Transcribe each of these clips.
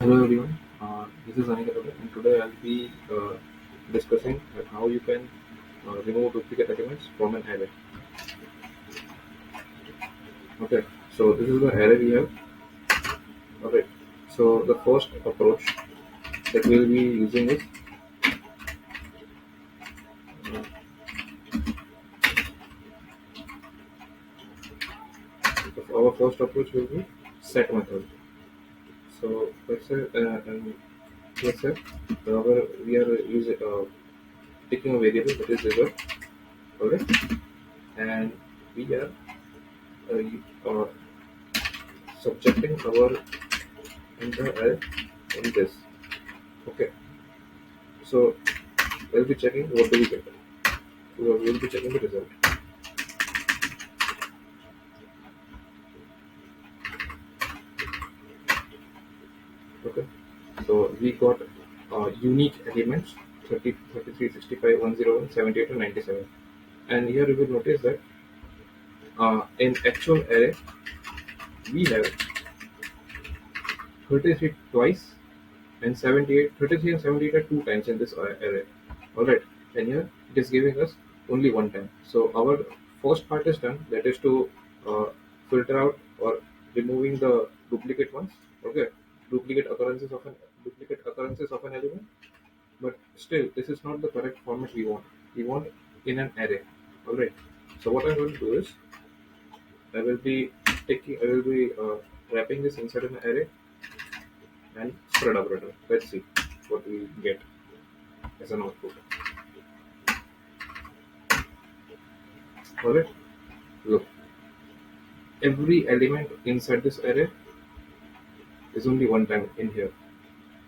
Hello everyone, this is Anika Ravi, and today I'll be discussing how you can remove duplicate elements from an array. Okay, so this is the array we have. Alright, so the first approach that we'll be using is uh, our first approach will be set method. So let's say we are using taking a variable that is result, alright, and we are uh, subjecting our entire array in this. Okay, so we'll be checking what do we get. So we'll be checking the result. Okay. So we got unique elements 30, 33, 65, 101, 78, and 97. And here you will notice that in actual array we have 33 twice and 78, 33 and 78 are two times in this array. Alright. And here it is giving us only one time. So our first part is done. That is to uh, filter out or removing the duplicate ones. Okay. Duplicate occurrences of an duplicate occurrences of an element. But still, this is not the correct format we want. We want in an array. Alright. So what I'm going to do is I will be wrapping this inside an array and spread operator. Let's see what we get as an output. Alright. Look, every element inside this array is only one time in here.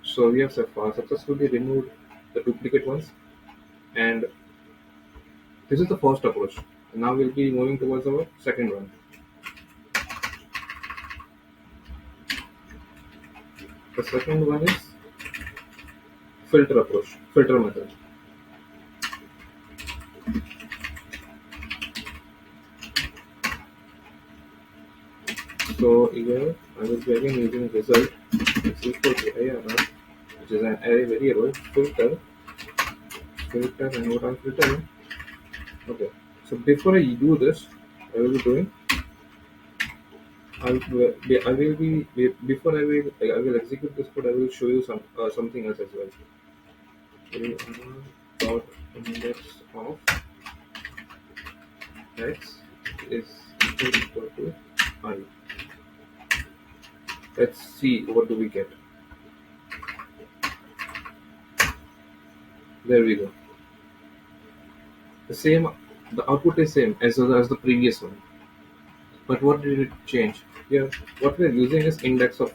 So we have successfully removed the duplicate ones, and this is the first approach. Now we'll be moving towards our second one. The second one is filter method. So here I will be again using result is equal to ARR, which is an array variable filter and what I'm filtering. Okay. So before I do this, I will be doing I will be before I will execute this code. I will show you something else as well. Dot index of x is equal to I. Let's see what do we get. There we go. The same, the output is same as the previous one. But what did it change? Here, what we are using is index of.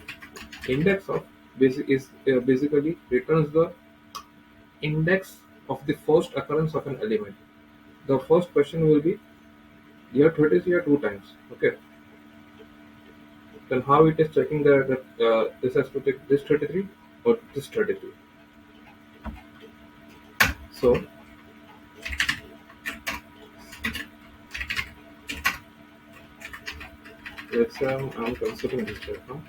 Index of basically returns the index of the first occurrence of an element. The first question will be here 33 or two times. Okay. Then how it is checking that this has to take this 33 or this 33. So let's say I'm considering this right now.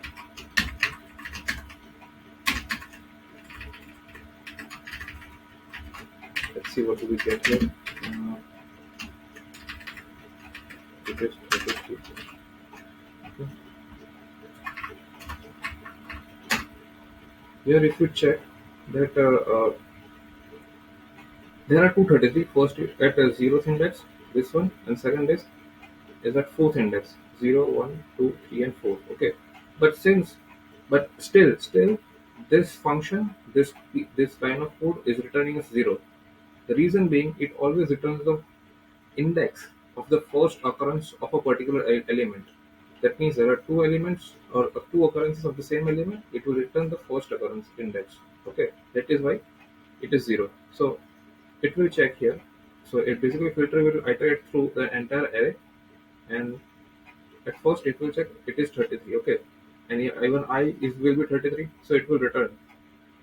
Let's see what do we get here. It is 33. Okay. Here if you check that there are two 33. First at zeroth index, this one, and second is at fourth index, 0, 1, 2, 3, and 4. Okay, but still, this function, this line of code is returning as 0. The reason being, it always returns the index of the first occurrence of a particular element. That means there are two elements or two occurrences of the same element. It will return the first occurrence index. Okay, that is why it is 0. So it will check here. So it basically filter will iterate through the entire array, and at first it will check it is 33. Okay, and even I is will be 33, so it will return.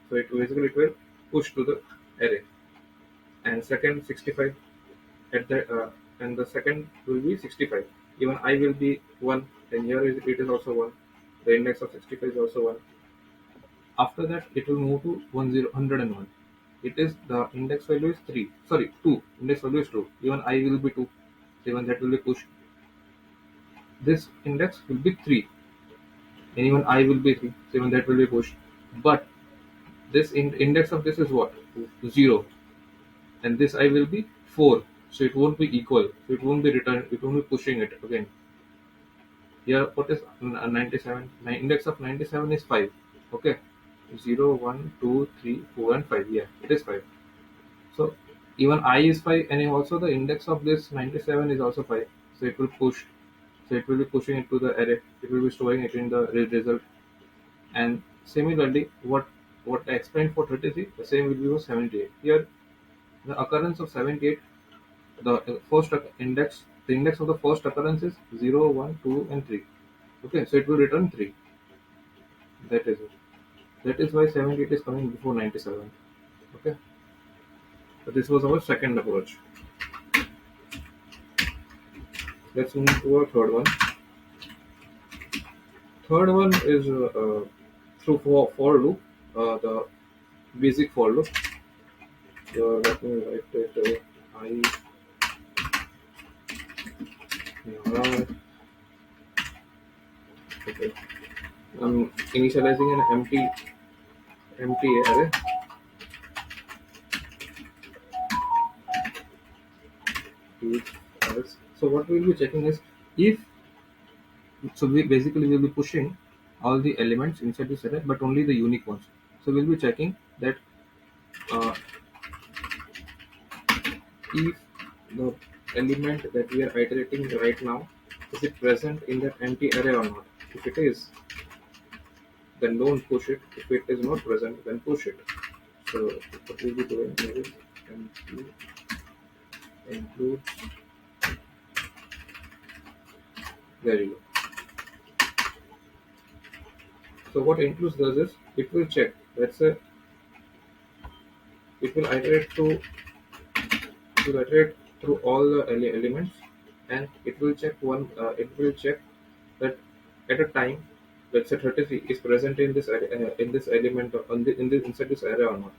So it will push to the array, and second 65 at the and the second will be 65. Even I will be 1, and here it is also 1. The index of 65 is also 1. After that, it will move to 101. It is the index value is 3. Sorry, 2. Index value is 2. Even I will be 2. Even that will be pushed. This index will be 3. And even I will be 3. Even that will be pushed. But this index of this is what? 0. And this I will be 4. So it won't be equal. So it won't be return. It won't be pushing it again. Here, what is 97? Index of 97 is 5. Okay. 0, 1, 2, 3, 4, and 5. Yeah, it is 5. So even I is 5, and also the index of this 97 is also 5. So it will push. So it will be pushing it to the array. It will be storing it in the result. And similarly, what I explained for 33, the same will be for 78. Here, the occurrence of 78, the first index, the index of the first occurrence is 0, 1, 2, and 3. Okay, so it will return 3. That is it. That is why 78 is coming before 97. Okay, so this was our second approach. Let's move to our third one. Third one is through for loop, the basic for loop. So let me write it. I R. Okay. I'm initializing an empty array. If else. So what we'll be checking is if so we basically will be pushing all the elements inside this array, but only the unique ones. So we'll be checking that uh, if the element that we are iterating right now is it present in that empty array or not. If it is, then don't push it. If it is not present, then push it. So what we'll be doing is empty include. There you go. So what includes does is it will check. Let's say it will iterate through all the elements, and it will check one. It will check that at a time, let's say 33 is present in this in this element in this inside this array or not.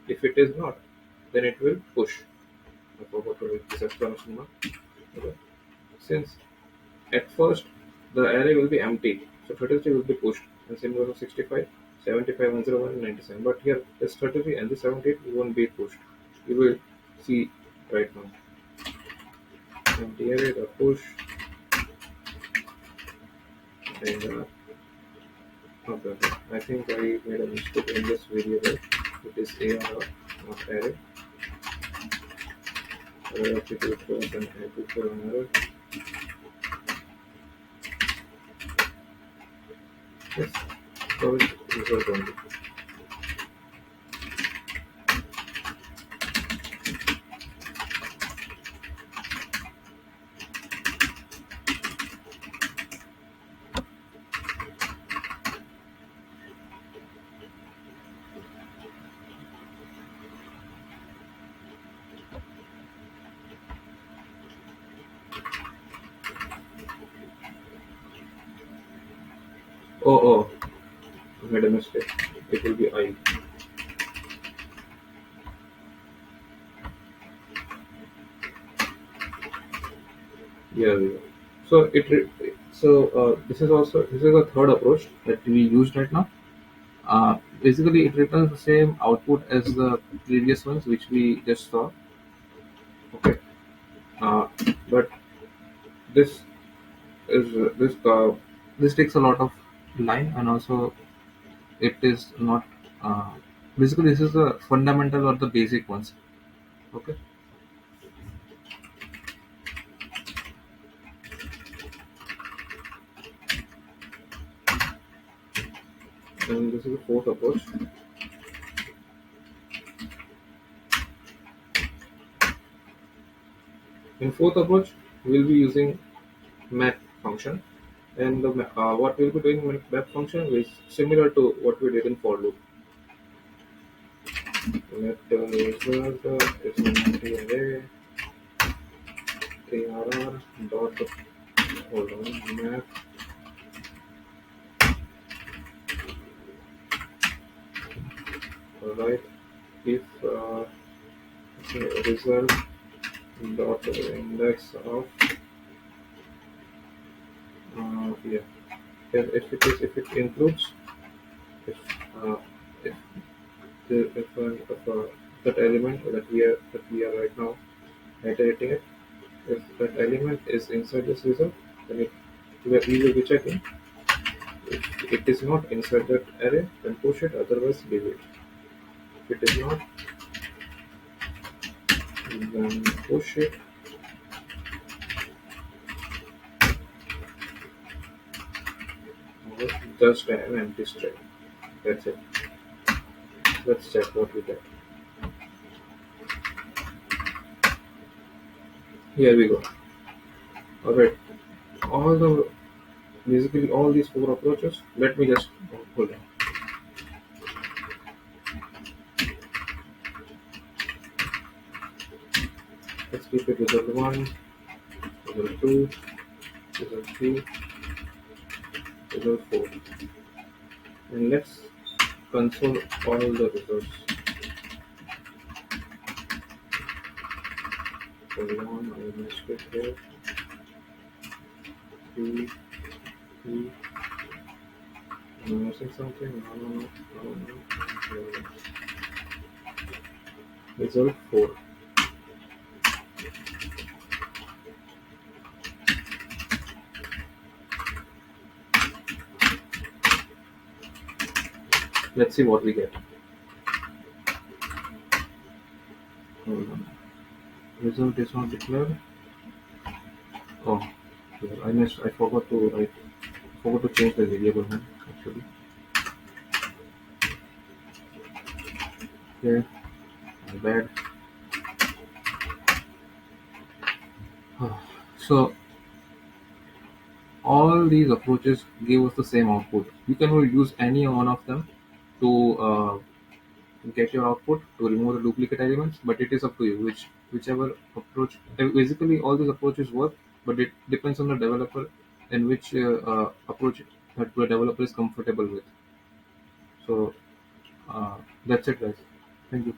If it is not, then it will push. I forgot to write this exclamation mark. Okay. Since at first the array will be empty, so 33 will be pushed, and same goes for 65, 75, 101, and 97. But here this 33 and this 78 won't be pushed. You will see right now. Empty array, the push, and okay. I think I made a mistake in this variable. It is ARR, not array. Array of people close and I prefer an error. Yes, so it result only. Oh, I made a mistake. It will be I. Yeah, yeah. So this is also this is a third approach that we use right now. Basically, it returns the same output as the previous ones which we just saw. Okay, uh, but this is this takes a lot of line, and also it is not uh, basically this is the fundamental or the basic ones. Okay, and this is the fourth approach. In fourth approach, we'll be using map function, and what we'll be doing in map function is similar to what we did in for loop. Let result is an empty array arr dot hold on map Alright, if result dot index of yeah, if it includes if uh, if if that element that we are right now iterating it, if that element is inside this result, then we will be checking. If it is not inside that array, then push it, otherwise leave it. If it is not, then push it, or just an empty string. That's it. Let's check what we get. Here we go. Alright, all the basically all these four approaches. Let me just hold on. Let's keep it result one, result two, result three, result four, and let's console all the results. Hold on, I missed it here. Three, three. Am I missing something? No, no, no, no, no. Result four. Let's see what we get. Hold on. Result is not declared. Oh, yeah, I missed. I forgot to write. Forgot to change the variable name actually. Okay, my bad. So all these approaches give us the same output. You can use any one of them to get your output to remove the duplicate elements, but it is up to you whichever approach. Basically, all these approaches work, but it depends on the developer and which approach that the developer is comfortable with. So that's it, guys. Thank you.